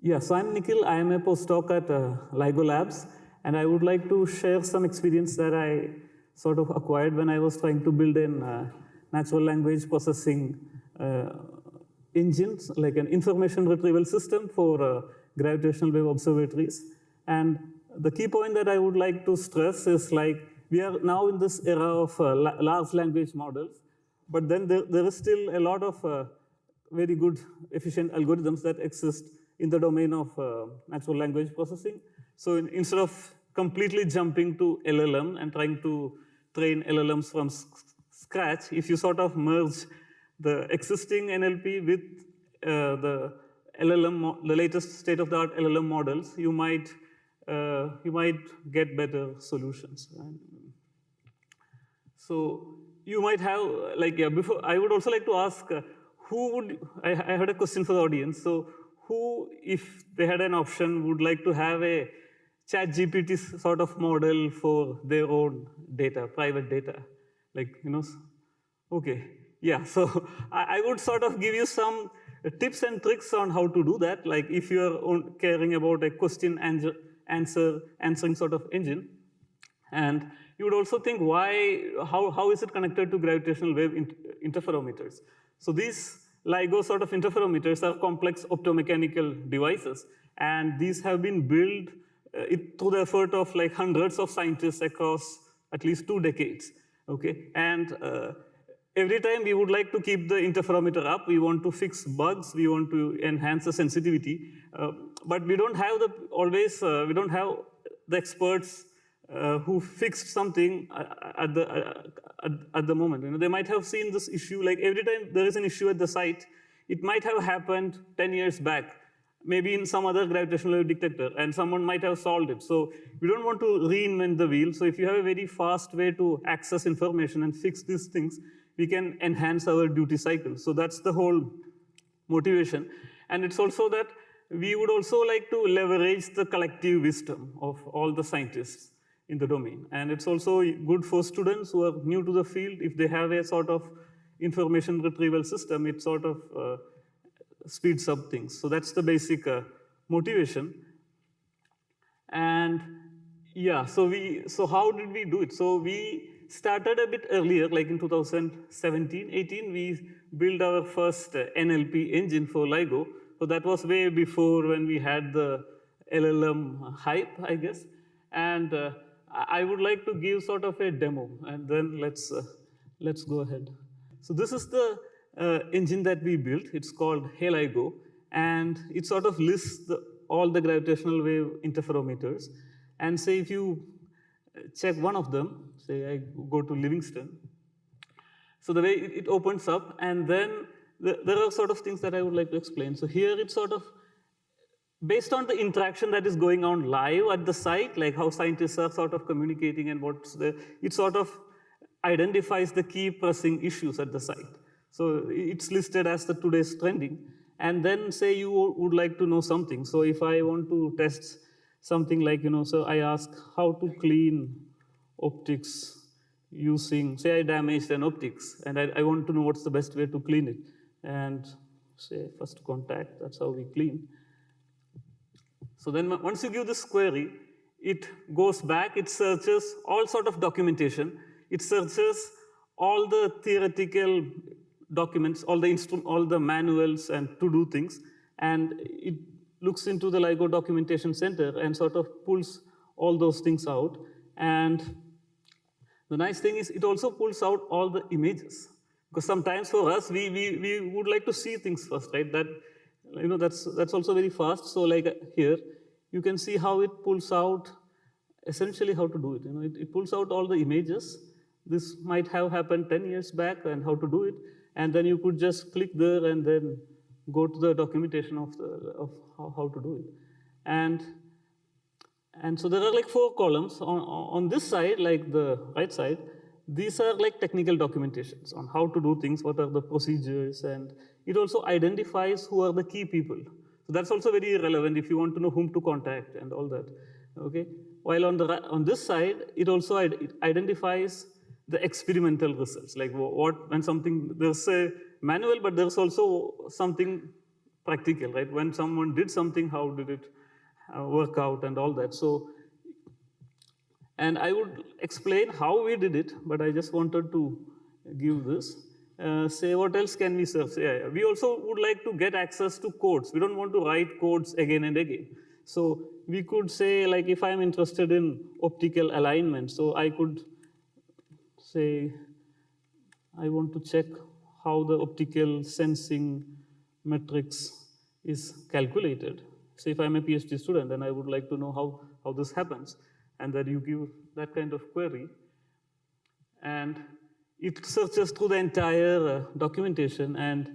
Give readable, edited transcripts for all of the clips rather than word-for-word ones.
Yeah, so I'm Nikhil. I am a postdoc at LIGO Labs, and I would like to share some experience that I sort of acquired when I was trying to build an natural language processing engines, like an information retrieval system for gravitational wave observatories. And the key point that I would like to stress is like we are now in this era of large language models, but then there is still a lot of very good, efficient algorithms that exist in the domain of natural language processing. So instead of completely jumping to LLM and trying to train LLMs from scratch, if you sort of merge the existing NLP with the LLM, the latest state-of-the-art LLM models, you might get better solutions. So you might have, like, yeah, before, I would also like to ask, who would, I had a question for the audience. So who, if they had an option, would like to have a ChatGPT sort of model for their own data, private data? Like, okay. Yeah, so I would sort of give you some tips and tricks on how to do that. Like if you're caring about a question answering sort of engine, and you would also think how is it connected to gravitational wave interferometers? So these LIGO sort of interferometers are complex optomechanical devices, and these have been built through the effort of like hundreds of scientists across at least 2 decades. Okay, and every time we would like to keep the interferometer up, we want to fix bugs, we want to enhance the sensitivity, but we don't have we don't have the experts who fixed something at the moment. They might have seen this issue, like every time there is an issue at the site, it might have happened 10 years back, maybe in some other gravitational wave detector, and someone might have solved it. So we don't want to reinvent the wheel. So if you have a very fast way to access information and fix these things, we can enhance our duty cycle. So that's the whole motivation. And it's also that we would also like to leverage the collective wisdom of all the scientists in the domain. And it's also good for students who are new to the field. If they have a sort of information retrieval system, it sort of speeds up things. So that's the basic motivation. And yeah, so how did we do it? So we started a bit earlier, like in 2017, 18, we built our first NLP engine for LIGO. So that was way before when we had the LLM hype, I guess. And I would like to give sort of a demo, and then let's go ahead. So this is the engine that we built. It's called HeyLIGO, and it sort of lists all the gravitational wave interferometers. And say if you check one of them, say I go to Livingston. So the way it opens up, and then there are sort of things that I would like to explain. So here it's sort of based on the interaction that is going on live at the site, like how scientists are sort of communicating and it sort of identifies the key pressing issues at the site. So it's listed as the today's trending. And then say you would like to know something. So if I want to test something like, so I ask how to clean optics using, say I damaged an optics, and I want to know what's the best way to clean it. And say first contact, that's how we clean. So then once you give this query, it goes back, it searches all sort of documentation. It searches all the theoretical documents, all the manuals and to-do things, and it looks into the LIGO documentation center and sort of pulls all those things out. And the nice thing is it also pulls out all the images. Because sometimes for us, we would like to see things first, right? That's also very fast. So like here, you can see how it pulls out essentially how to do it. It pulls out all the images. This might have happened 10 years back and how to do it. And then you could just click there and then go to the documentation of how to do it. And so there are like 4 columns. On this side, like the right side, these are like technical documentations on how to do things, what are the procedures, and it also identifies who are the key people. So that's also very relevant if you want to know whom to contact and all that. Okay. While on this side, it also identifies the experimental results, like when something, there's a manual, but there's also something practical, right? When someone did something, how did it work out and all that. So, and I would explain how we did it, but I just wanted to give this. Say, what else can we search? Yeah, we also would like to get access to codes. We don't want to write codes again and again. So we could say, like, if I'm interested in optical alignment, so I could say, I want to check how the optical sensing matrix is calculated. So if I'm a PhD student and I would like to know how this happens, and then you give that kind of query, and it searches through the entire documentation and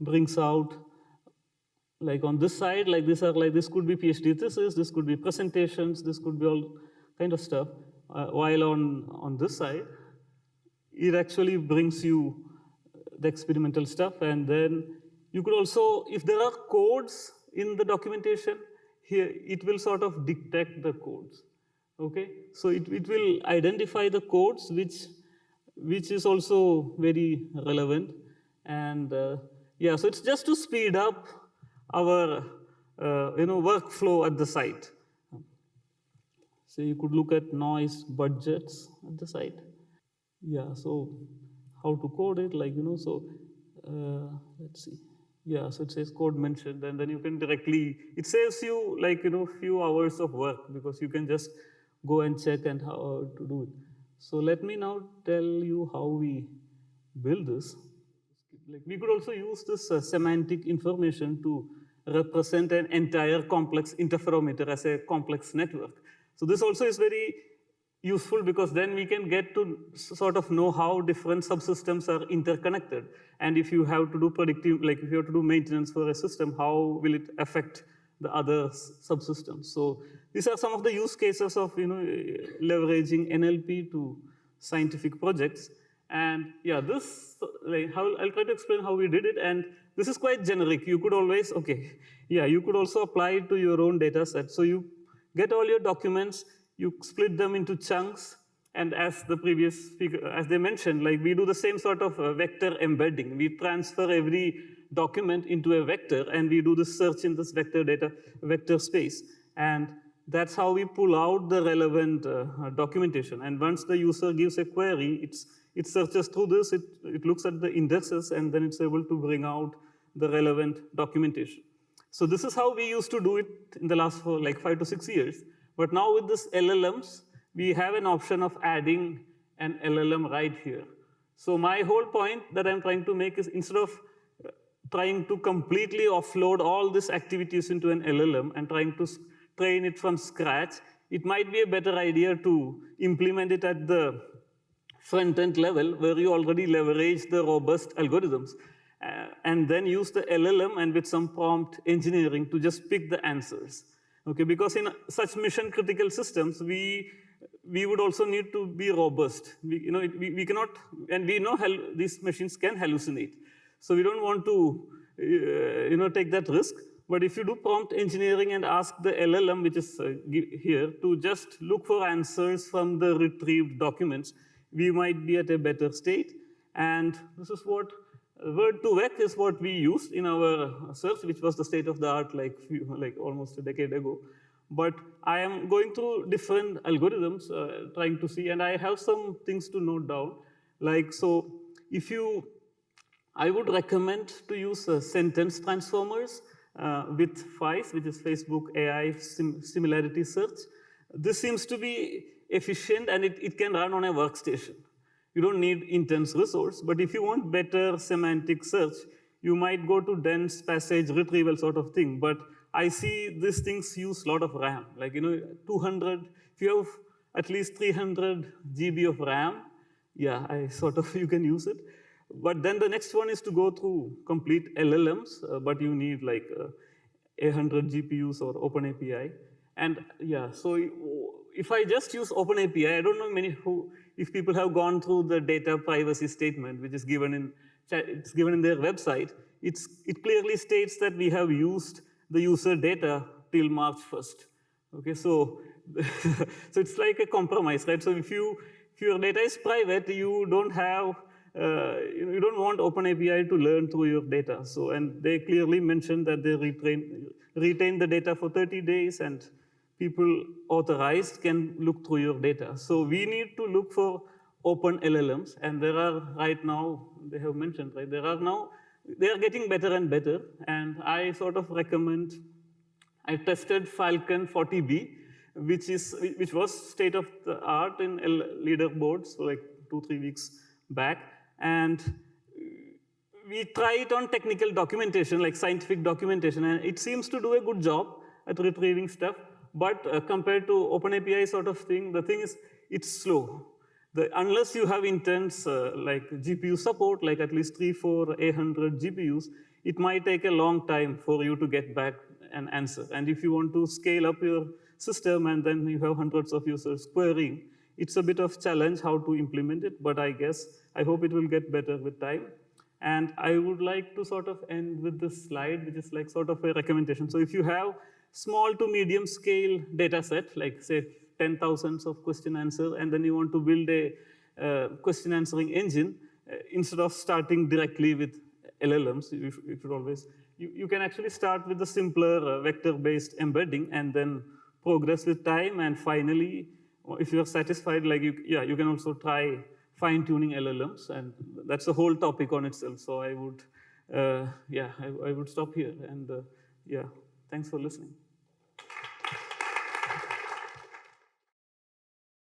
brings out, like on this side, like this could be PhD thesis, this could be presentations, this could be all kind of stuff. While on this side, it actually brings you the experimental stuff, and then you could also, if there are codes in the documentation, here it will sort of detect the codes. Okay, so it will identify the codes, which is also very relevant, and yeah, so it's just to speed up our workflow at the site. So you could look at noise budgets at the site. Yeah, so how to code it, like, so let's see. Yeah, so it says code mentioned, and then you can directly, it saves you like, few hours of work, because you can just go and check and how to do it. So let me now tell you how we build this. Like, we could also use this semantic information to represent an entire complex interferometer as a complex network. So this also is very useful, because then we can get to sort of know how different subsystems are interconnected. And if you have to do predictive, like if you have to do maintenance for a system, how will it affect the other subsystems? So these are some of the use cases of leveraging NLP to scientific projects. And yeah, this, like, I'll try to explain how we did it. And this is quite generic. You could always, okay, yeah, you could also apply it to your own data set. So you get all your documents, you split them into chunks, and as the previous speaker, as they mentioned, like, we do the same sort of vector embedding. We transfer every document into a vector, and we do the search in this vector space. And that's how we pull out the relevant documentation. And once the user gives a query, it searches through this, it looks at the indexes, and then it's able to bring out the relevant documentation. So this is how we used to do it in the last like 5 to 6 years. But now with this LLMs, we have an option of adding an LLM right here. So my whole point that I'm trying to make is, instead of trying to completely offload all these activities into an LLM and trying to train it from scratch, it might be a better idea to implement it at the front-end level, where you already leverage the robust algorithms, and then use the LLM and with some prompt engineering to just pick the answers. Okay, because in such mission-critical systems, we would also need to be robust. We cannot, and we know these machines can hallucinate. So we don't want to take that risk. But if you do prompt engineering and ask the LLM, which is here, to just look for answers from the retrieved documents, we might be at a better state. And this is what Word2Vec is what we used in our search, which was the state of the art like almost a decade ago. But I am going through different algorithms, trying to see, and I have some things to note down. Like, so I would recommend to use sentence transformers with FAIS, which is Facebook AI Similarity Search. This seems to be efficient, and it can run on a workstation. You don't need intense resource, but if you want better semantic search, you might go to dense passage retrieval sort of thing. But I see these things use a lot of RAM. Like, 200, if you have at least 300 GB of RAM, yeah, you can use it. But then the next one is to go through complete LLMs, but you need like 100 GPUs or OpenAPI. And yeah, so if I just use OpenAPI, I don't know if people have gone through the data privacy statement, which is given in their website. It clearly states that we have used the user data till March 1st. Okay, so so it's like a compromise, right? So if your data is private, you don't have you don't want OpenAPI to learn through your data. So, and they clearly mentioned that they retain the data for 30 days, and people authorized can look through your data. So we need to look for open LLMs, and there are right now, they have mentioned, right, there are now, they are getting better and better, and I sort of recommend, I tested Falcon 40B, which was state of the art in leaderboards, so like 2-3 weeks back, and we try it on technical documentation, like scientific documentation, and it seems to do a good job at retrieving stuff. But compared to OpenAPI sort of thing, the thing is, it's slow. Unless you have intense like GPU support, like at least 3, 4, 800 GPUs, it might take a long time for you to get back an answer. And if you want to scale up your system and then you have hundreds of users querying, it's a bit of challenge how to implement it, but I hope it will get better with time. And I would like to sort of end with this slide, which is like sort of a recommendation. So if you have small to medium scale data set, like say 10,000 of question answer, and then you want to build a question answering engine, instead of starting directly with LLMs, you should always, you can actually start with the simpler vector-based embedding and then progress with time, and finally, if you're satisfied, like you can also try fine-tuning LLMs, and that's a whole topic on itself. So I would, I would stop here, and yeah, thanks for listening.